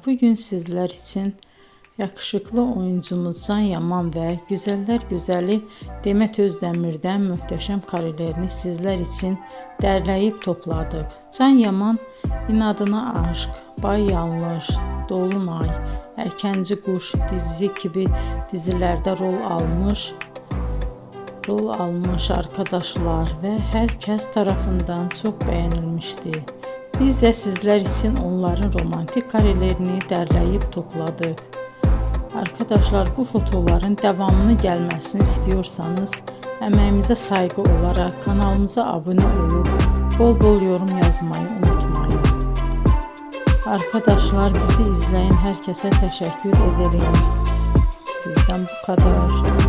bugün sizler için yakışıklı oyuncumuz Can Yaman ve güzeller güzeli Demet Özdemir'den muhteşem karelerini sizler için derleyip topladık. Can Yaman İnadına Aşk, Bay Yanlış, Dolunay, Erkenci Kuş dizi gibi dizilerde rol almış arkadaşlar ve herkes tarafından çok beğenilmişti. Biz de sizler için onların romantik karelerini derleyip topladık. Arkadaşlar, bu fotoların devamını gelmesini istiyorsanız emeğimize saygı olarak kanalımıza abone olup bol bol yorum yazmayı unutmayın. Arkadaşlar, bizi izleyen herkese teşekkür ederim. Bizden bu kadar.